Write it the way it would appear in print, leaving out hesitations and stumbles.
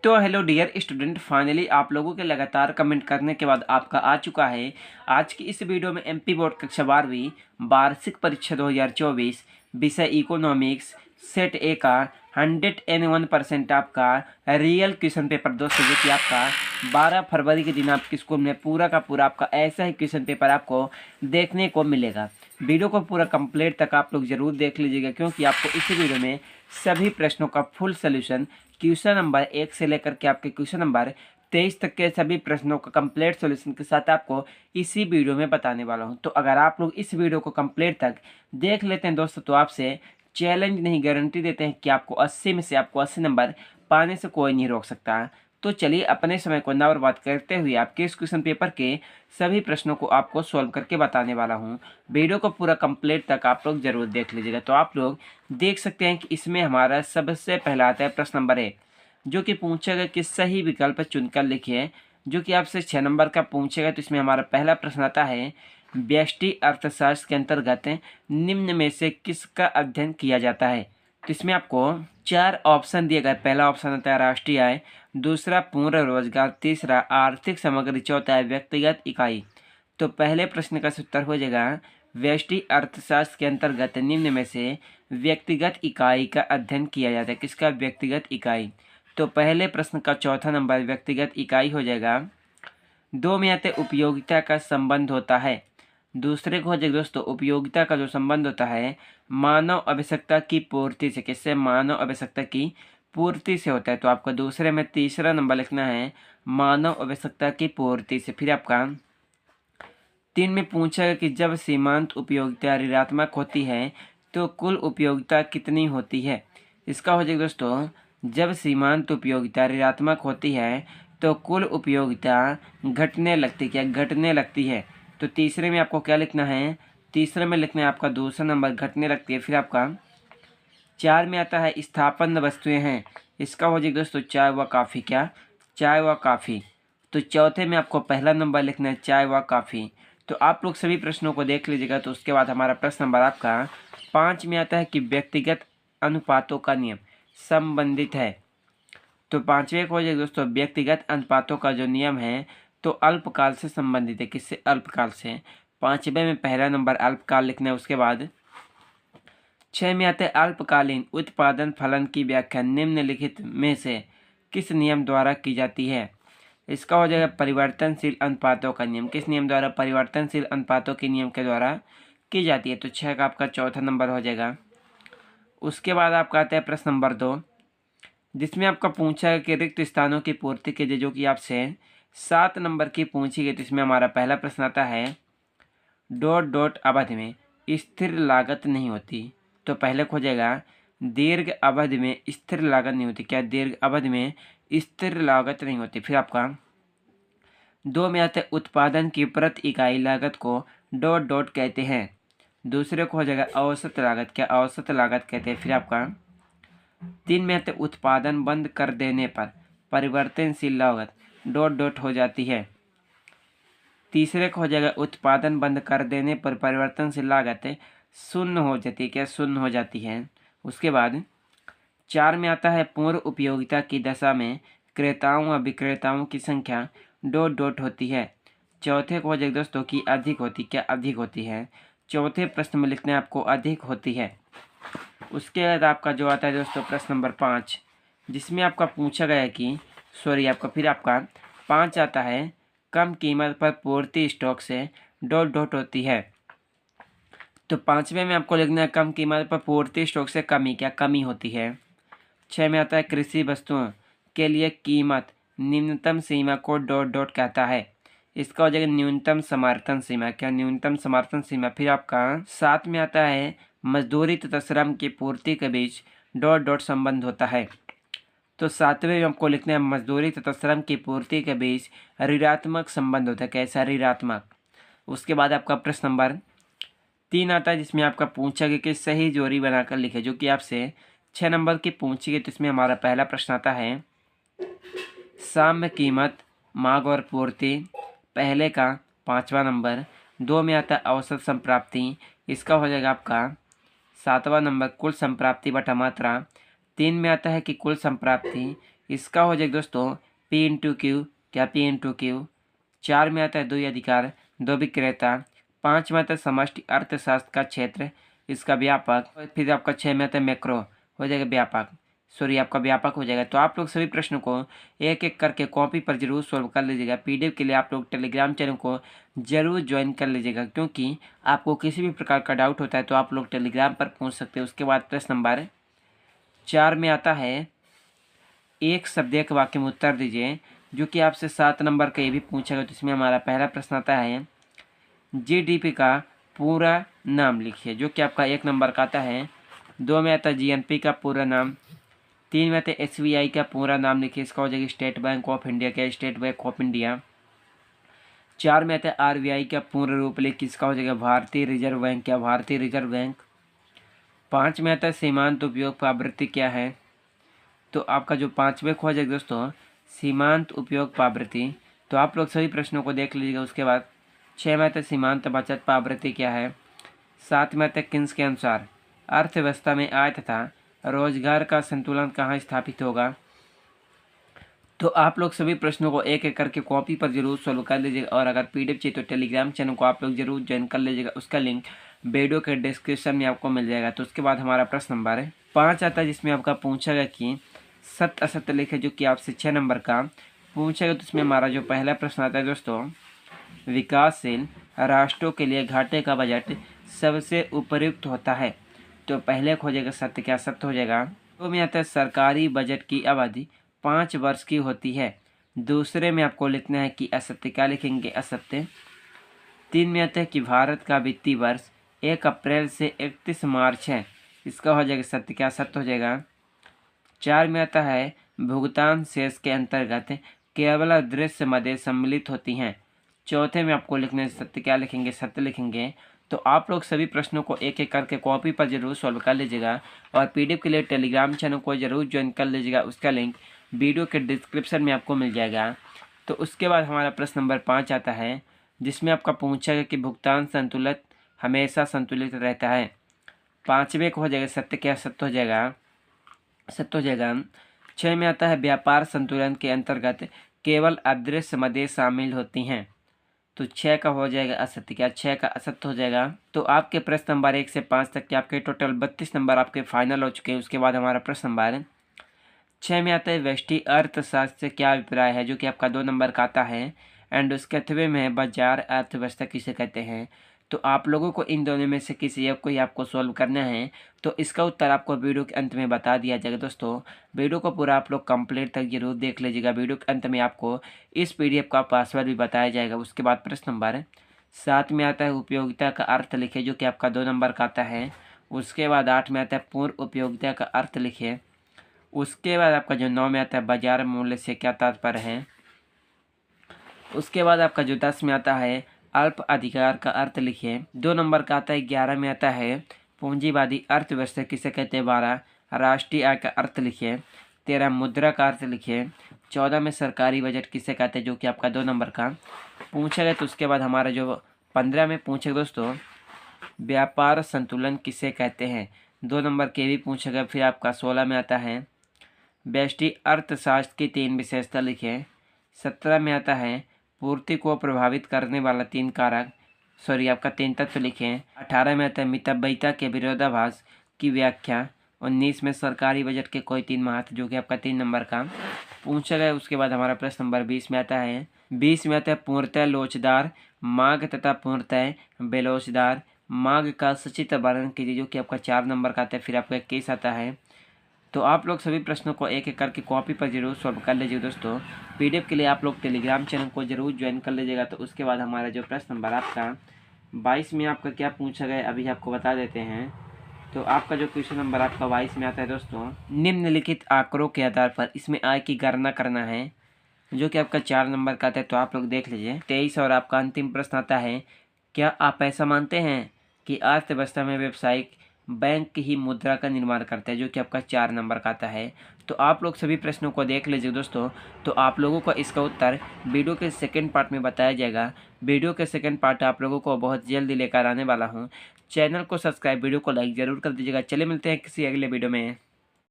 तो hello dear student, finally आप लोगों के लगातार कमेंट करने के बाद आपका आ चुका है आज की इस वीडियो में एमपी बोर्ड कक्षा 12वीं वार्षिक परीक्षा 2024 विषय इकोनॉमिक्स सेट ए का 101% आपका रियल क्वेश्चन पेपर दोस्तों, जो कि आपका 12 फरवरी के दिन आपके स्कूल में पूरा का पूरा आपका ऐसा ही क्वेश्चन पेपर आपको देखने को मिलेगा। वीडियो को पूरा कंप्लीट तक आप लोग जरूर देख लीजिएगा, क्योंकि आपको इस वीडियो में सभी प्रश्नों का फुल सोल्यूशन क्वेश्चन नंबर 1 से लेकर के आपके क्वेश्चन नंबर 23 तक के सभी प्रश्नों का कंप्लीट सॉल्यूशन के साथ आपको इसी वीडियो में बताने वाला हूं। तो अगर आप लोग इस वीडियो को कंप्लीट तक देख लेते हैं दोस्तों, तो आपसे चैलेंज नहीं, गारंटी देते हैं कि आपको 80 में से आपको 80 नंबर पाने से कोई नहीं रोक सकता। तो चलिए अपने समय को ना बर्बाद करते हुए आपके इस क्वेश्चन पेपर के सभी प्रश्नों को आपको सॉल्व करके बताने वाला हूं। वीडियो को पूरा कंप्लीट तक आप लोग जरूर देख लीजिएगा। तो आप लोग देख सकते हैं कि इसमें हमारा सबसे पहला आता है प्रश्न नंबर 1, जो कि पूछेगा कि सही विकल्प चुनकर लिखिए, जो कि आपसे 6 नंबर का पूछेगा। तो इसमें हमारा पहला प्रश्न आता है, व्यष्टि अर्थशास्त्र के अंतर्गत निम्न में से किसका अध्ययन किया जाता है। तो इसमें आपको 4 ऑप्शन दिए गए। पहला ऑप्शन आता है राष्ट्रीय आय, दूसरा पूर्ण रोजगार, तीसरा आर्थिक सामग्री, चौथा है व्यक्तिगत इकाई। तो पहले प्रश्न का उत्तर हो जाएगा व्यष्टि अर्थशास्त्र के अंतर्गत निम्न में से व्यक्तिगत इकाई का अध्ययन किया जाता है। किसका? व्यक्तिगत इकाई। तो पहले प्रश्न का चौथा नंबर व्यक्तिगत इकाई हो जाएगा। 2 में आते उपयोगिता का संबंध होता है। दूसरे को हो जाएगा दोस्तों, उपयोगिता का जो संबंध होता है मानव आवश्यकता की पूर्ति से। किससे? मानव आवश्यकता की पूर्ति से होता है। तो आपको दूसरे में तीसरा नंबर लिखना है, मानव आवश्यकता की पूर्ति से। फिर आपका 3 में पूछा कि जब सीमांत उपयोगिता ऋणात्मक होती है तो कुल उपयोगिता कितनी होती है। इसका हो जाएगा दोस्तों, जब सीमांत उपयोगिता ऋणात्मक होती है तो कुल उपयोगिता घटने लगती है। क्या? घटने लगती है। तो तीसरे में आपको क्या लिखना है? तीसरे में लिखना है आपका दूसरा नंबर, घटने लगती है। फिर आपका 4 में आता है स्थापन वस्तुएं हैं। इसका हो जाएगा दोस्तों चाय व काफ़ी। क्या? चाय व काफ़ी। तो चौथे में आपको पहला नंबर लिखना है चाय व काफ़ी। तो आप लोग सभी प्रश्नों को देख लीजिएगा। तो उसके बाद हमारा प्रश्न नंबर आपका 5 में आता है कि व्यक्तिगत अनुपातों का नियम संबंधित है। तो 5वें को हो जाएगा दोस्तों, व्यक्तिगत अनुपातों का जो नियम है तो अल्पकाल से संबंधित है। किससे? अल्पकाल से। 5वें में पहला नंबर अल्पकाल लिखना है। उसके बाद 6 में आते हैं अल्पकालीन उत्पादन फलन की व्याख्या निम्नलिखित में से किस नियम द्वारा की जाती है। इसका हो जाएगा परिवर्तनशील अनुपातों का नियम। किस नियम द्वारा? परिवर्तनशील अनुपातों के नियम के द्वारा की जाती है। तो 6 का आपका चौथा नंबर हो जाएगा। उसके बाद आपका आता है प्रश्न नंबर 2, जिसमें आपका पूछा है कि रिक्त स्थानों की पूर्ति के लिए, जो कि आपसे 7 नंबर की पूछी गई। तो इसमें हमारा पहला प्रश्न आता है, डॉट डॉट अवधि में स्थिर लागत नहीं होती। तो पहले हो जाएगा दीर्घ अवधि में स्थिर लागत नहीं होती। क्या? दीर्घ अवधि में स्थिर लागत नहीं होती। फिर आपका 2 में आता है उत्पादन की प्रति इकाई लागत को डॉट डॉट कहते हैं। दूसरे को हो जाएगा औसत लागत। क्या? औसत लागत कहते हैं। फिर आपका 3 में आते उत्पादन बंद कर देने पर परिवर्तनशील लागत डॉट डॉट हो जाती है। तीसरे को हो जाएगा उत्पादन बंद कर देने पर परिवर्तनशील लागत शून्य हो जाती है। क्या? शून्य हो जाती है। उसके बाद 4 में आता है पूर्व उपयोगिता की दशा में क्रेताओं व विक्रेताओं की संख्या डॉट डॉट होती है। चौथे को हो जाएगा दोस्तों कि अधिक होती। क्या? अधिक होती है। चौथे प्रश्न में लिखना है आपको अधिक होती है। उसके बाद आपका जो आता है दोस्तों प्रश्न नंबर 5, जिसमें आपका पूछा गया है कि फिर आपका 5 आता है कम कीमत पर पूर्ति स्टॉक से डॉट डॉट होती है। तो 5वें में आपको लिखना है कम कीमत पर पूर्ति स्टॉक से कमी। क्या? कमी होती है। 6 में आता है कृषि वस्तुओं के लिए कीमत न्यूनतम सीमा को डॉट डॉट कहता है। इसका हो जाएगा न्यूनतम समर्थन सीमा। क्या? न्यूनतम समर्थन सीमा। फिर आपका 7 में आता है मजदूरी तथा श्रम की पूर्ति के बीच डॉट डॉट संबंध होता है। तो 7वें में आपको लिखना है मजदूरी तथा श्रम की पूर्ति के बीच ऋणात्मक संबंध होता है। कैसा? ऋणात्मक। उसके बाद आपका प्रश्न नंबर 3 आता है, जिसमें आपका पूछा गया कि सही जोड़ी बनाकर लिखे, जो कि आपसे 6 नंबर की पूछी गई। तो इसमें हमारा पहला प्रश्न आता है साम्य कीमत मांग और पूर्ति, पहले का 5वां नंबर। 2 में आता है औसत संप्राप्ति। इसका हो जाएगा आपका 7वां नंबर कुल संप्राप्ति बटा मात्रा। 3 में आता है कि कुल संप्राप्ति। इसका हो जाएगा दोस्तों P इंटू क्यू, क्या P इंटू क्यू। 4 में आता है द्वि अधिकार, दो विक्रेता। 5 में आता है समष्टि अर्थशास्त्र का क्षेत्र, इसका व्यापक। फिर आपका 6 में आता है मैक्रो, हो जाएगा व्यापक, सॉरी आपका व्यापक हो जाएगा। तो आप लोग सभी प्रश्नों को एक एक करके कॉपी पर जरूर सॉल्व कर लीजिएगा। पीडीएफ के लिए आप लोग टेलीग्राम चैनल को जरूर ज्वाइन कर लीजिएगा, क्योंकि आपको किसी भी प्रकार का डाउट होता है तो आप लोग टेलीग्राम पर पूछ सकते हैं। उसके बाद प्रश्न नंबर 4 में आता है एक शब्द एक वाक्य में उत्तर दीजिए, जो कि आपसे 7 नंबर का ये भी पूछा गया। तो इसमें हमारा पहला प्रश्न आता है जीडीपी का पूरा नाम लिखिए, जो कि आपका 1 नंबर का आता है। 2 में आता है जीएनपी का पूरा नाम। 3 में आता है एसबीआई का पूरा नाम लिखिए, इसका हो जाएगा स्टेट बैंक ऑफ इंडिया, क्या स्टेट बैंक ऑफ इंडिया। 4 में आता है आरबीआई का पूर्ण रूप लिखिए, इसका हो जाएगा भारतीय रिजर्व बैंक, क्या भारतीय रिजर्व बैंक। 5 में आता है सीमांत उपयोग पावृत्ति क्या है, तो आपका जो 5वें हो जाएगा दोस्तों सीमांत उपयोग पावृत्ति। तो आप लोग सभी प्रश्नों को देख लीजिएगा। उसके बाद 6 में आता है सीमांत बचत पावृत्ति क्या है। 7 में आता है किन्स के अनुसार अर्थव्यवस्था में आय तथा रोजगार का संतुलन कहाँ स्थापित होगा। तो आप लोग सभी प्रश्नों को एक एक करके कॉपी पर जरूर सोल्व कर लीजिएगा। और अगर पीडीएफ चाहिए तो टेलीग्राम चैनल को आप लोग जरूर ज्वाइन कर लीजिएगा, उसका लिंक वीडियो के डिस्क्रिप्शन में आपको मिल जाएगा। तो उसके बाद हमारा प्रश्न नंबर 5 आता है, जिसमें आपका पूछा गया कि सत्य असत्य लिखे, जो कि आपसे 6 नंबर का पूछा गया। तो इसमें हमारा जो पहला प्रश्न आता है दोस्तों, विकासशील राष्ट्रों के लिए घाटे का बजट सबसे उपयुक्त होता है। तो पहले हो जाएगा सत्य, क्या सत्य हो जाएगा। 2 में आता है सरकारी बजट की अवधि 5 वर्ष की होती है। दूसरे में आपको लिखना है कि असत्य, क्या लिखेंगे असत्य। 3 में आता है कि भारत का वित्तीय वर्ष 1 अप्रैल से 31 मार्च है, इसका हो जाएगा सत्य, क्या सत्य हो जाएगा। 4 में आता है भुगतान शेष के अंतर्गत केवल दृश्य मदें सम्मिलित होती हैं। चौथे में आपको लिखना है सत्य, क्या लिखेंगे सत्य लिखेंगे। तो आप लोग सभी प्रश्नों को एक एक करके कॉपी पर जरूर सॉल्व कर लीजिएगा। और पीडीएफ के लिए टेलीग्राम चैनल को जरूर ज्वाइन कर लीजिएगा, उसका लिंक वीडियो के डिस्क्रिप्शन में आपको मिल जाएगा। तो उसके बाद हमारा प्रश्न नंबर 5 आता है, जिसमें आपका पूछा गया कि भुगतान संतुलित हमेशा संतुलित रहता है। 5वें को हो जाएगा सत्य, क्या सत्य हो जाएगा, सत्य हो जाएगा। 6 में आता है व्यापार संतुलन के अंतर्गत केवल अदृश्य मदें शामिल होती हैं। तो 6 का हो जाएगा असत्य, क्या 6 का असत्य हो जाएगा। तो आपके प्रश्न नंबर 1 से 5 तक के आपके टोटल 32 नंबर आपके फाइनल हो चुके हैं। उसके बाद हमारा प्रश्न नंबर 6 में आता है व्यष्टि अर्थशास्त्र से क्या अभिप्राय है, जो कि आपका 2 नंबर का आता है। एंड उसके 8वें में है बाजार अर्थव्यवस्था किसे कहते हैं। तो आप लोगों को इन दोनों में से किसी एक को ही आपको सॉल्व करना है। तो इसका उत्तर आपको वीडियो के अंत में बता दिया जाएगा। दोस्तों वीडियो को पूरा आप लोग कंप्लीट तक जरूर देख लीजिएगा। वीडियो के अंत में आपको इस पीडीएफ का पासवर्ड भी बताया जाएगा। उसके बाद प्रश्न नंबर 7 में आता है उपयोगिता का अर्थ लिखे, जो कि आपका 2 नंबर का आता है। उसके बाद 8 में आता है पूर्व उपयोगिता का अर्थ लिखे। उसके बाद आपका जो 9 में आता है बाजार मूल्य से क्या तात्पर्य है। उसके बाद आपका जो 10 में आता है अल्प अधिकार का अर्थ लिखिए। 2 नंबर का आता है। 11 में आता है पूंजीवादी अर्थव्यवस्था किसे कहते हैं। 12 राष्ट्रीय आय का अर्थ लिखिए। 13 मुद्रा का अर्थ लिखिए। 14 में सरकारी बजट किसे कहते हैं, जो कि आपका 2 नंबर का पूछा गया। तो उसके बाद हमारा जो 15 में पूछे दोस्तों व्यापार संतुलन किसे कहते हैं, 2 नंबर के भी पूछा गया। फिर आपका 16 में आता है व्यष्टि अर्थशास्त्र की 3 विशेषता लिखिए। 17 में आता है पूर्ति को प्रभावित करने वाला 3 कारक, सॉरी आपका 3 तत्व लिखें। 18 में आता है मितव्ययिता के विरोधाभास की व्याख्या। 19 में सरकारी बजट के कोई 3 महत्व, जो कि आपका 3 नंबर का पूछा गया। उसके बाद हमारा प्रश्न नंबर 20 में आता है। 20 में आता है पूर्णतः लोचदार मार्ग तथा पूर्णतः बेलोचदार मार्ग का सचित्र वर्णन कीजिए, जो कि आपका 4 नंबर का आता है। फिर आपका 21 आता है। तो आप लोग सभी प्रश्नों को एक एक करके कॉपी पर जरूर सॉल्व कर लीजिए। दोस्तों पीडीएफ के लिए आप लोग टेलीग्राम चैनल को जरूर ज्वाइन कर लीजिएगा। तो उसके बाद हमारा जो प्रश्न नंबर आपका 22 में आपका क्या पूछा गया अभी आपको बता देते हैं। तो आपका जो क्वेश्चन नंबर आपका 22 में आता है दोस्तों, निम्नलिखित आंकड़ों के आधार पर इसमें आय की गणना करना है, जो कि आपका 4 नंबर का आता है। तो आप लोग देख लीजिए। 23 और आपका अंतिम प्रश्न आता है, क्या आप ऐसा मानते हैं कि अर्थव्यवस्था में व्यावसायिक बैंक ही मुद्रा का निर्माण करता है, जो कि आपका 4 नंबर का आता है। तो आप लोग सभी प्रश्नों को देख लीजिए दोस्तों। तो आप लोगों को इसका उत्तर वीडियो के सेकंड पार्ट में बताया जाएगा। वीडियो के सेकंड पार्ट आप लोगों को बहुत जल्दी लेकर आने वाला हूं। चैनल को सब्सक्राइब, वीडियो को लाइक जरूर कर दीजिएगा। चले मिलते हैं किसी अगले वीडियो में।